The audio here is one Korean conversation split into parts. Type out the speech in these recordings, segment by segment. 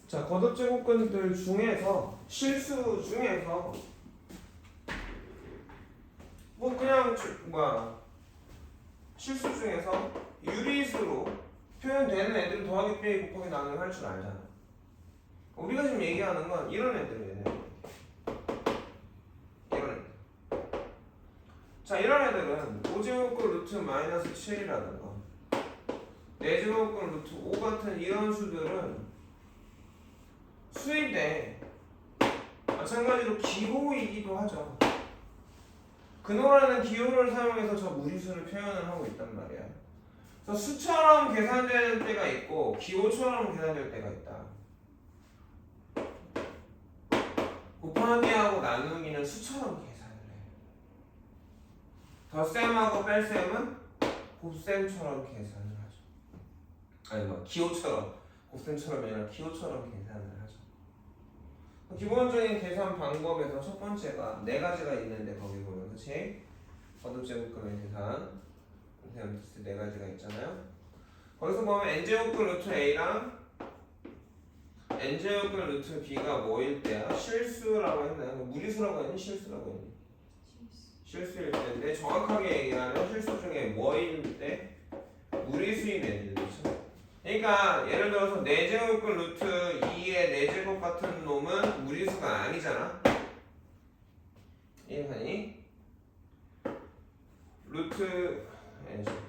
자, 거듭제곱근들 중에서 실수 중에서 뭐 그냥 실수 중에서 유리수로 표현되는 애들 더하기 빼기 곱하기 나누기 할 줄 알잖아. 우리가 지금 얘기하는 건 이런 애들이에요. 이런 애들. 자, 이런 애들은 5제곱근 루트 마이너스 7이라든가 4제곱근 루트 5 같은 이런 수들은 수인데 마찬가지로 기호이기도 하죠. 근호라는 기호를 사용해서 저 무리수를 표현을 하고 있단 말이야. 그래서 수처럼 계산되는 때가 있고 기호처럼 계산될 때가 있다. 곱하기하고 나누기는 수처럼 계산을 해. 덧셈하고 뺄셈은 곱셈처럼 계산을 하죠. 아니 기호처럼, 곱셈처럼이 아니라 기호처럼 계산을 하죠. 기본적인 계산 방법에서 첫 번째가 네 가지가 있는데 거기 보면 그치? 거듭제곱근의 계산 네 가지가 있잖아요. 거기서 보면 n제곱근 루트 a랑 n제곱근 루트 b가 뭐일 때야? 실수라고 했나요? 무리수라고 했니? 실수라고 했니? 실수일 때인데 정확하게 얘기하면 실수 중에 뭐일 때? 무리수인 애들이죠. 그러니까 예를 들어서 4제곱근 루트 2의 4제곱 같은 놈은 무리수가 아니잖아. 이해하니? 루트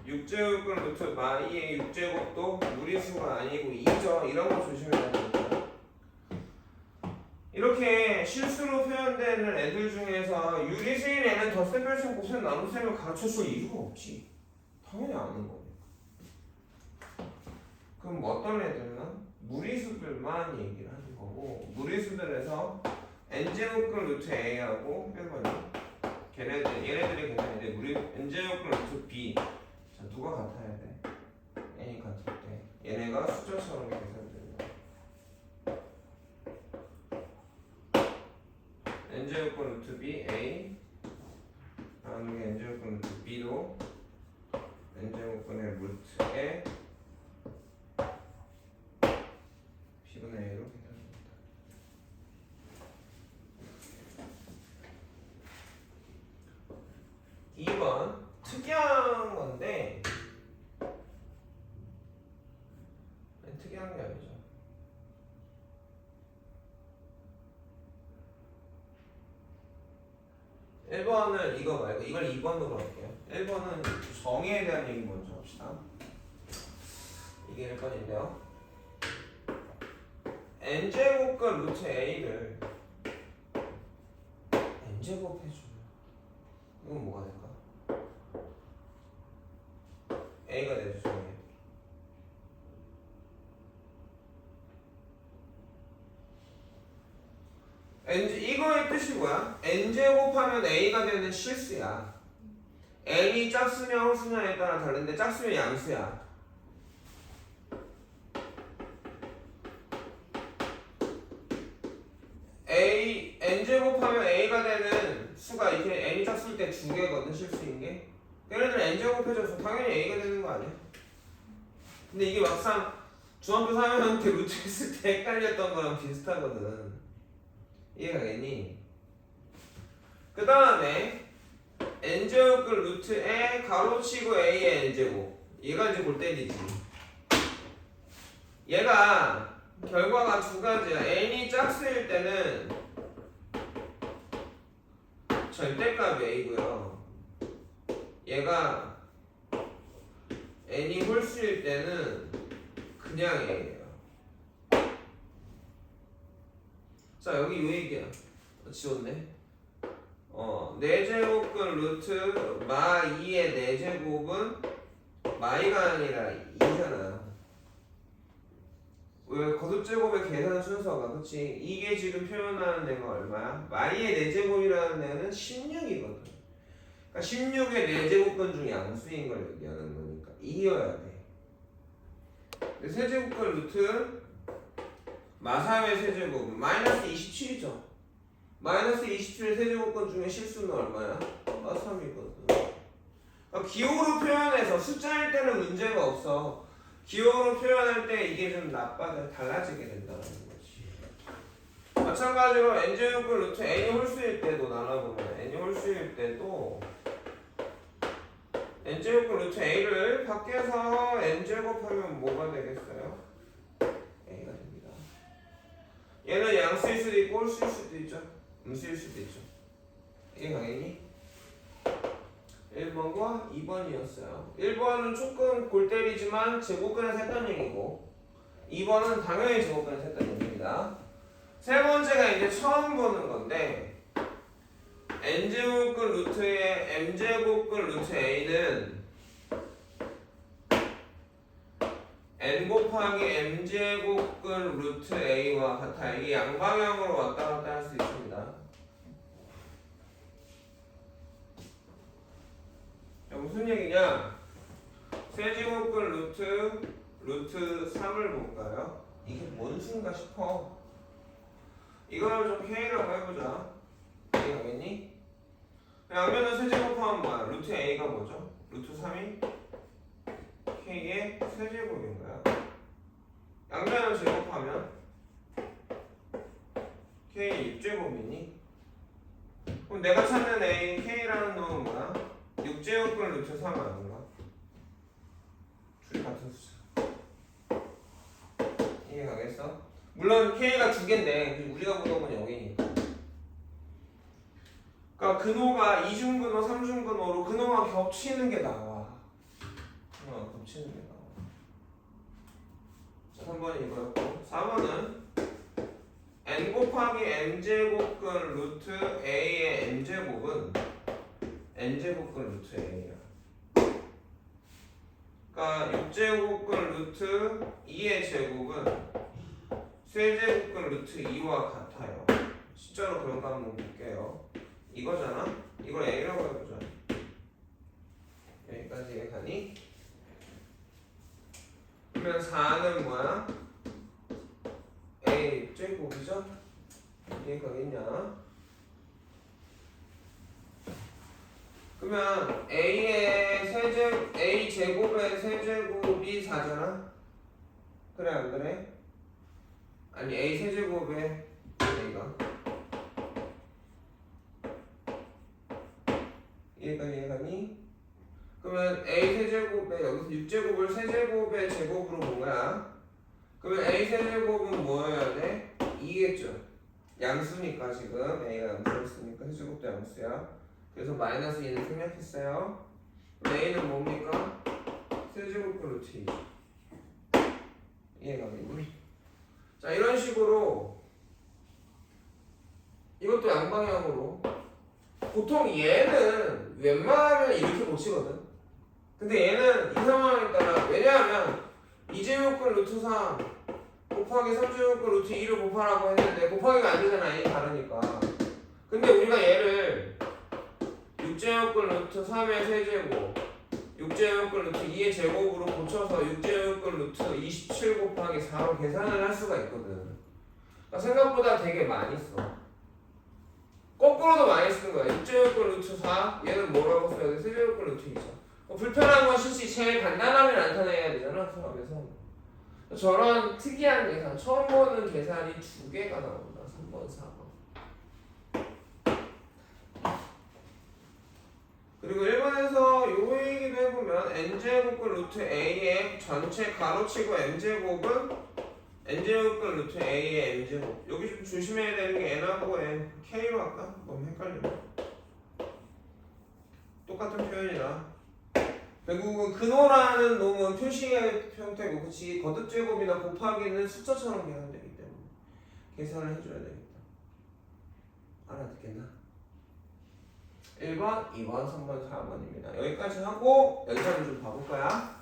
6제곱근 루트 마이의 6제곱도 무리수가 아니고 2죠. 이런 거 조심해야 됩니다. 이렇게 실수로 표현되는 애들 중에서 유리수인 애는 덧셈, 뺄셈, 곱셈, 나눗셈을 가르쳐줄 이유가 없지. 당연히 아는 거니까. 그럼 어떤 애들은 무리수들만 얘기를 하는 거고, 무리수들에서 n제곱근 루트 a하고 1번이 얘네들의 계산인데 n제곱근 루트 b 자, 누가 같아야 돼? n이 같을 때 얘네가 숫자처럼 계산된다. n제곱근 루트 b a 나누기 n제곱근 루트 b도 n제곱근의 루트에 B분의 A로 계산합니다. 2번 특이한 건데 특이한 게 아니죠. 1번을 이거 말고 이걸 2번으로 할게요. 1번은 정의에 대한 얘기 먼저 합시다. 이게 1번인데요. n제곱과 루트 a를 n제곱 해주면 이건 뭐가 될까? a가 되죠. 정의. 이거의 뜻이 뭐야? n제곱하면 a가 되는 실수야. n이 짝수냐 홀수냐에 따라 다른데 짝수면 양수야. n제곱하면 a가 되는 수가 이렇게 n이 짝수일 때 2개거든. 실수인 게. 얘네들 n제곱 해줘서 당연히 a가 되는 거 아니야? 근데 이게 막상 중학교 3학년 때 루트 했을 때 헷갈렸던 거랑 비슷하거든. 이해가겠니? 그 다음에 n제곱은 루트에 가로치고 a의 n제곱. 얘가 이제 골때리지. 얘가 결과가 두 가지야. n이 짝수일 때는 절대값 a고요. 얘가 n이 홀수일 때는 그냥 a예요. 자, 여기 이 얘기야. 지웠네. 4제곱근 루트 마 2의 4제곱은 마이가 아니라 2잖아. 왜 거듭제곱의 계산 순서가 그치? 이게 지금 표현하는 애가 얼마야? 마이의 4제곱이라는 애는 16이거든. 그러니까 16의 4제곱근 중에 양수인 걸 얘기하는 거니까 2여야 돼. 근데 세제곱근 루트 마3의 세제곱 마이너스 27이죠. 마이너스 27의 세제곱근 중에 실수는 얼마야? 마3이거든. 그러니까 기호로 표현해서 숫자일 때는 문제가 없어. 기호로 표현할 때 이게 좀 달라지게 된다는 거지. 마찬가지로 n제곱을 루트 n이 홀수일 때도 나눠보면 n이 홀수일 때도 n제곱을 루트 a를 밖에서 n제곱하면 뭐가 되겠어요? a가 됩니다. 얘는 양수일 수도 있고 홀수일 수도 있죠. 음수일 수도 있죠. 이게 당연히 1번과 2번이었어요. 1번은 조금 골 때리지만 제곱근에서 했던 얘기고 2번은 당연히 제곱근에서 했던 얘기입니다. 세 번째가 이제 처음 보는 건데 n제곱근 루트의 m제곱근 루트 a는 n 곱하기 m제곱근 루트 a와 같아. 이게 양방향으로 왔다 갔다 할 수 있습니다. 무슨 얘기냐? 세제곱근 루트 3을 볼까요? 이게 뭔 수인가 싶어. 이걸 좀 K라고 해보자. K 가겠니? 양면은 세제곱하면 뭐야? 루트 A가 뭐죠? 루트 3이 K의 세제곱인 거야. 양면을 제곱하면 K의 6제곱이니? 그럼 내가 찾는 A, K라는 놈은 뭐야? 6제곱근 루트 3 아닌가? 둘이 같은 숫자. 이해 가겠어? 물론 K가 두 개인데 우리가 보던 건 여기니까. 그러니까 근호가 이중근호, 삼중근호로 근호가 겹치는 게 나와. 근호가 겹치는 게 나와. 자, 3번이 이거였고 4번은 n 곱하기 m제곱근 루트 a의 m제곱은 n제곱근 루트 a야. 그러니까 6제곱근 루트 2의 제곱은 세제곱근 루트 2와 같아요. 실제로 그런가 한번 볼게요. 이거잖아? 이걸 a라고 해보자. 여기까지 이해가니? 그러면 4는 뭐야? a 제곱이죠? 이해가겠냐? 그러면 a 제곱의 세제곱이 4잖아? 그래 안 그래? 아니 a 세제곱의 a가 이해가니? 그러면 a 세제곱에 여기서 6제곱을 세제곱의 제곱으로 본 거야. 그러면 a 세제곱은 뭐여야 돼? 2겠죠. 양수니까 지금 a가 양수였으니까 세제곱도 양수야. 그래서 마이너스 2는 생략했어요. a는 뭡니까? 세제곱근 루트 2. 이해가겠니? 자 이런 식으로 이것도 양방향으로 보통 얘는 웬만하면 이렇게 못 치거든. 근데 얘는 이 상황에 따라 왜냐하면 2제곱근 루트 3 곱하기 3제곱근 루트 2를 곱하라고 했는데 곱하기가 안 되잖아. 이 다르니까. 근데 우리가 얘를 6제곱근 루트 3의 세제곱 6제곱근 루트 2의 제곱으로 고쳐서 6제곱근 루트 27 곱하기 4로 계산을 할 수가 있거든. 그러니까 생각보다 되게 많이 써. 거꾸로도 많이 쓰는 거야. 6제곱근 루트 4 얘는 뭐라고 써야 돼? 세제곱근 루트 2죠. 불편한 건 실시 제일 간단함을 나타내야 되잖아. 수학에서. 저런 특이한 계산 처음 보는 계산이 두 개가 나온다. 3번, 4번. 그리고 1번에서 요 얘기도 해보면 n제곱근 루트 a의 전체 가로치고 m제곱은 n제곱근 루트 a의 m제곱. 여기 좀 조심해야 되는 게 n하고 n k로 할까? 너무 헷갈려. 똑같은 표현이다. 결국은 근호라는 놈은 표시의 형태고 그치 거듭제곱이나 곱하기는 숫자처럼 계산되기 때문에 계산을 해줘야 되겠다. 알아듣겠나? 1번, 2번, 3번, 4번입니다. 여기까지 하고 연산을 좀 봐볼 거야.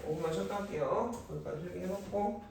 5분만 쉬었다 할게요. 여기까지 해놓고